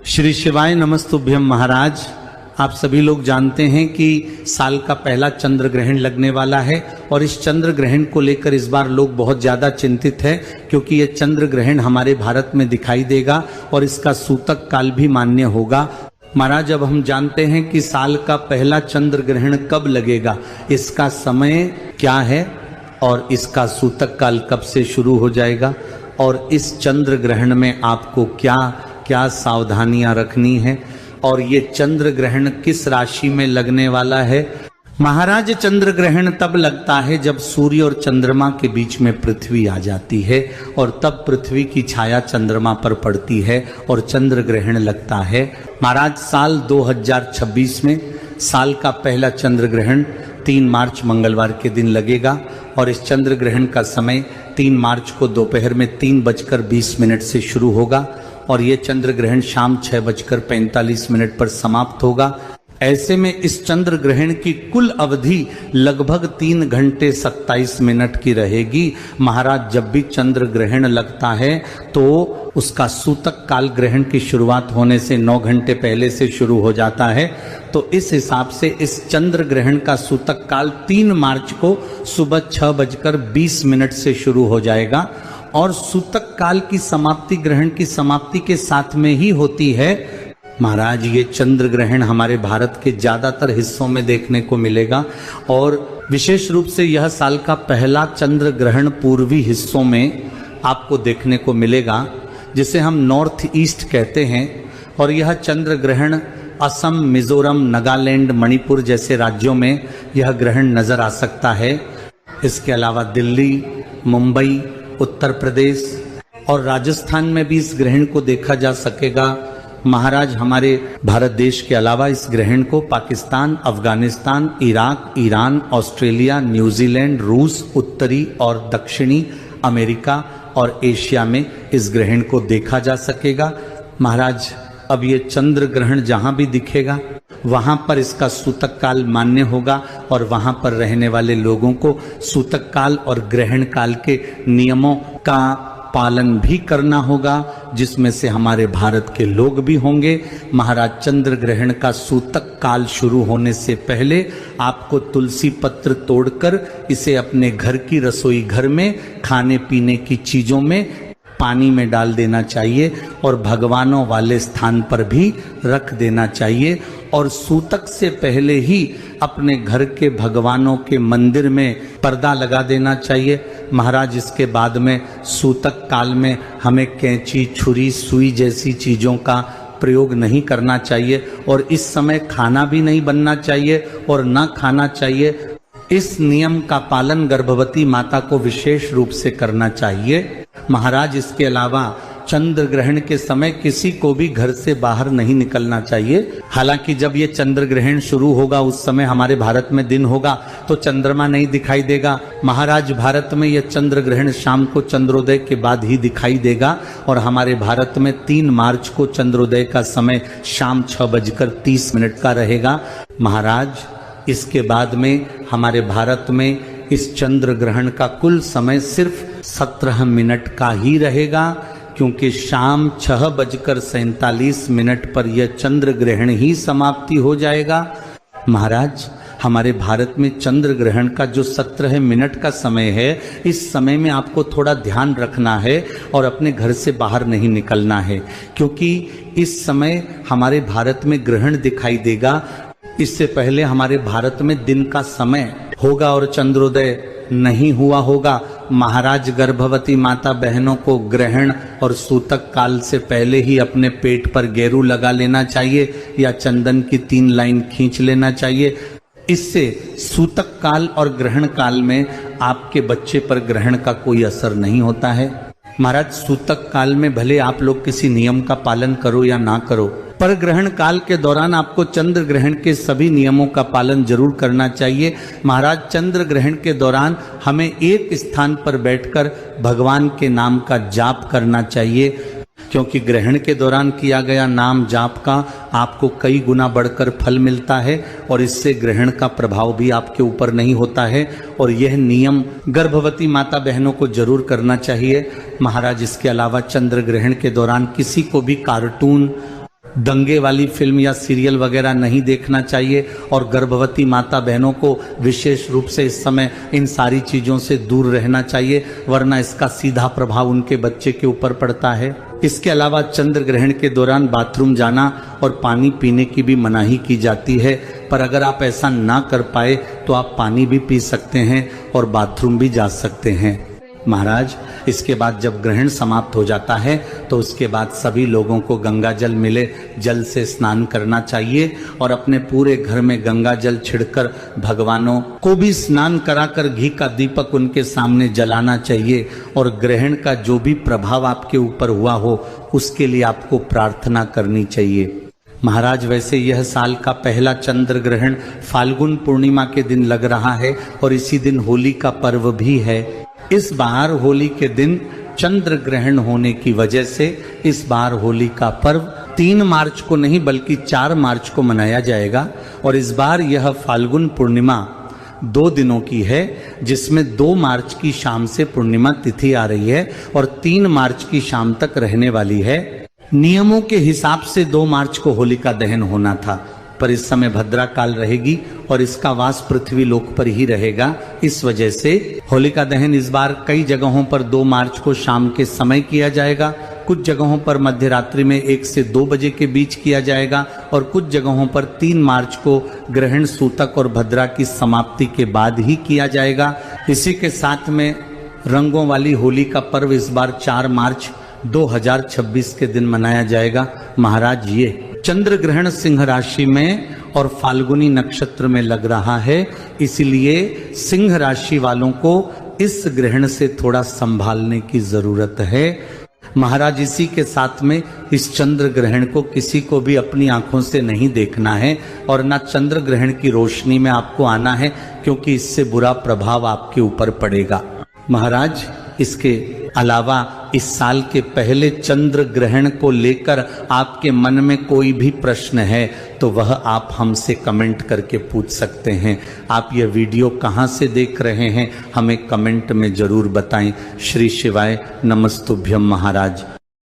श्री शिवाय नमस्तुभ्यम महाराज। आप सभी लोग जानते हैं कि साल का पहला चंद्र ग्रहण लगने वाला है और इस चंद्र ग्रहण को लेकर इस बार लोग बहुत ज्यादा चिंतित है, क्योंकि ये चंद्र ग्रहण हमारे भारत में दिखाई देगा और इसका सूतक काल भी मान्य होगा। महाराज, अब हम जानते हैं कि साल का पहला चंद्र ग्रहण कब लगेगा, इसका समय क्या है और इसका सूतक काल कब से शुरू हो जाएगा और इस चंद्र ग्रहण में आपको क्या क्या सावधानियां रखनी है और ये चंद्र ग्रहण किस राशि में लगने वाला है। महाराज, चंद्र ग्रहण तब लगता है जब सूर्य और चंद्रमा के बीच में पृथ्वी आ जाती है और तब पृथ्वी की छाया चंद्रमा पर पड़ती है और चंद्र ग्रहण लगता है। महाराज, साल 2026 में साल का पहला चंद्र ग्रहण 3 मार्च मंगलवार के दिन लगेगा और इस चंद्र ग्रहण का समय 3 मार्च को दोपहर में 3:20 से शुरू होगा और ये चंद्र ग्रहण शाम 6:45 पर समाप्त होगा। ऐसे में इस चंद्र ग्रहण की कुल अवधि लगभग 3 घंटे 27 मिनट की रहेगी। महाराज, जब भी चंद्र ग्रहण लगता है तो उसका सूतक काल ग्रहण की शुरुआत होने से 9 घंटे पहले से शुरू हो जाता है। तो इस हिसाब से इस चंद्र ग्रहण का सूतक काल 3 मार्च को सुबह 6:20 से शुरू हो जाएगा और सूतक काल की समाप्ति ग्रहण की समाप्ति के साथ में ही होती है। महाराज, ये चंद्र ग्रहण हमारे भारत के ज्यादातर हिस्सों में देखने को मिलेगा और विशेष रूप से यह साल का पहला चंद्र ग्रहण पूर्वी हिस्सों में आपको देखने को मिलेगा, जिसे हम नॉर्थ ईस्ट कहते हैं। और यह चंद्र ग्रहण असम, मिजोरम, नागालैंड, मणिपुर जैसे राज्यों में यह ग्रहण नजर आ सकता है। इसके अलावा दिल्ली, मुंबई, उत्तर प्रदेश और राजस्थान में भी इस ग्रहण को देखा जा सकेगा। महाराज, हमारे भारत देश के अलावा इस ग्रहण को Pakistan, Afghanistan, Iraq, Iran, Australia, New Zealand, रूस, उत्तरी और दक्षिणी अमेरिका और एशिया में इस ग्रहण को देखा जा सकेगा। महाराज, अब ये चंद्र ग्रहण जहां भी दिखेगा वहां पर इसका सूतक काल मान्य होगा और वहां पर रहने वाले लोगों को सूतक काल और ग्रहण काल के नियमों का पालन भी करना होगा, जिसमें से हमारे भारत के लोग भी होंगे। महाराज, चंद्र ग्रहण का सूतक काल शुरू होने से पहले आपको तुलसी पत्र तोड़कर इसे अपने घर की रसोई घर में खाने पीने की चीजों में पानी में डाल देना चाहिए और भगवानों वाले स्थान पर भी रख देना चाहिए और सूतक से पहले ही अपने घर के भगवानों के मंदिर में पर्दा लगा देना चाहिए। महाराज, इसके बाद में सूतक काल में हमें कैंची, छुरी, सुई जैसी चीजों का प्रयोग नहीं करना चाहिए और इस समय खाना भी नहीं बनना चाहिए और ना खाना चाहिए। इस नियम का पालन गर्भवती माता को विशेष रूप से करना चाहिए। महाराज, इसके अलावा चंद्र ग्रहण के समय किसी को भी घर से बाहर नहीं निकलना चाहिए। हालांकि जब ये चंद्र ग्रहण शुरू होगा उस समय हमारे भारत में दिन होगा तो चंद्रमा नहीं दिखाई देगा। महाराज, भारत में यह चंद्र ग्रहण शाम को चंद्रोदय के बाद ही दिखाई देगा और हमारे भारत में 3 मार्च को चंद्रोदय का समय शाम 6:30 का रहेगा। महाराज, इसके बाद में हमारे भारत में इस चंद्र ग्रहण का कुल समय सिर्फ 17 मिनट का ही रहेगा, क्योंकि शाम 6:47 पर यह चंद्र ग्रहण ही समाप्ति हो जाएगा। महाराज, हमारे भारत में चंद्र ग्रहण का जो 17 मिनट का समय है, इस समय में आपको थोड़ा ध्यान रखना है और अपने घर से बाहर नहीं निकलना है, क्योंकि इस समय हमारे भारत में ग्रहण दिखाई देगा। इससे पहले हमारे भारत में दिन का समय होगा और चंद्रोदय नहीं हुआ होगा। महाराज, गर्भवती माता बहनों को ग्रहण और सूतक काल से पहले ही अपने पेट पर गेरू लगा लेना चाहिए या चंदन की 3 लाइन खींच लेना चाहिए। इससे सूतक काल और ग्रहण काल में आपके बच्चे पर ग्रहण का कोई असर नहीं होता है। महाराज, सूतक काल में भले आप लोग किसी नियम का पालन करो या ना करो, पर ग्रहण काल के दौरान आपको चंद्र ग्रहण के सभी नियमों का पालन जरूर करना चाहिए। महाराज, चंद्र ग्रहण के दौरान हमें एक स्थान पर बैठकर भगवान के नाम का जाप करना चाहिए, क्योंकि ग्रहण के दौरान किया गया नाम जाप का आपको कई गुना बढ़कर फल मिलता है और इससे ग्रहण का प्रभाव भी आपके ऊपर नहीं होता है और यह नियम गर्भवती माता बहनों को जरूर करना चाहिए। महाराज, इसके अलावा चंद्र ग्रहण के दौरान किसी को भी कार्टून, दंगे वाली फिल्म या सीरियल वगैरह नहीं देखना चाहिए और गर्भवती माता बहनों को विशेष रूप से इस समय इन सारी चीज़ों से दूर रहना चाहिए, वरना इसका सीधा प्रभाव उनके बच्चे के ऊपर पड़ता है। इसके अलावा चंद्र ग्रहण के दौरान बाथरूम जाना और पानी पीने की भी मनाही की जाती है, पर अगर आप ऐसा ना कर पाए तो आप पानी भी पी सकते हैं और बाथरूम भी जा सकते हैं। महाराज, इसके बाद जब ग्रहण समाप्त हो जाता है तो उसके बाद सभी लोगों को गंगा जल मिले जल से स्नान करना चाहिए और अपने पूरे घर में गंगा जल छिड़कर भगवानों को भी स्नान कराकर घी का दीपक उनके सामने जलाना चाहिए और ग्रहण का जो भी प्रभाव आपके ऊपर हुआ हो उसके लिए आपको प्रार्थना करनी चाहिए। महाराज, वैसे यह साल का पहला चंद्र ग्रहण फाल्गुन पूर्णिमा के दिन लग रहा है और इसी दिन होली का पर्व भी है। इस बार होली के दिन चंद्र ग्रहण होने की वजह से इस बार होली का पर्व 3 मार्च को नहीं बल्कि 4 मार्च को मनाया जाएगा और इस बार यह फाल्गुन पूर्णिमा 2 दिनों की है, जिसमें 2 मार्च की शाम से पूर्णिमा तिथि आ रही है और 3 मार्च की शाम तक रहने वाली है। नियमों के हिसाब से 2 मार्च को होलिका दहन होना था, पर इस समय भद्रा काल रहेगी और इसका वास पृथ्वी लोक पर ही रहेगा। इस वजह से होलिका दहन इस बार कई जगहों पर 2 मार्च को शाम के समय किया जाएगा, कुछ जगहों पर मध्य रात्रि में 1 से 2 बजे के बीच किया जाएगा और कुछ जगहों पर 3 मार्च को ग्रहण सूतक और भद्रा की समाप्ति के बाद ही किया जाएगा। इसी के साथ में रंगों वाली होली का पर्व इस बार 4 मार्च 2026 के दिन मनाया जाएगा। महाराज, ये चंद्र ग्रहण सिंह राशि में और फाल्गुनी नक्षत्र में लग रहा है, इसलिए सिंह राशि वालों को इस ग्रहण से थोड़ा संभालने की जरूरत है। महाराज, इसी के साथ में इस चंद्र ग्रहण को किसी को भी अपनी आंखों से नहीं देखना है और ना चंद्र ग्रहण की रोशनी में आपको आना है, क्योंकि इससे बुरा प्रभाव आपके ऊपर पड़ेगा। महाराज, इसके अलावा इस साल के पहले चंद्र ग्रहण को लेकर आपके मन में कोई भी प्रश्न है तो वह आप हमसे कमेंट करके पूछ सकते हैं। आप यह वीडियो कहाँ से देख रहे हैं हमें कमेंट में जरूर बताएं। श्री शिवाय नमस्तुभ्यम महाराज।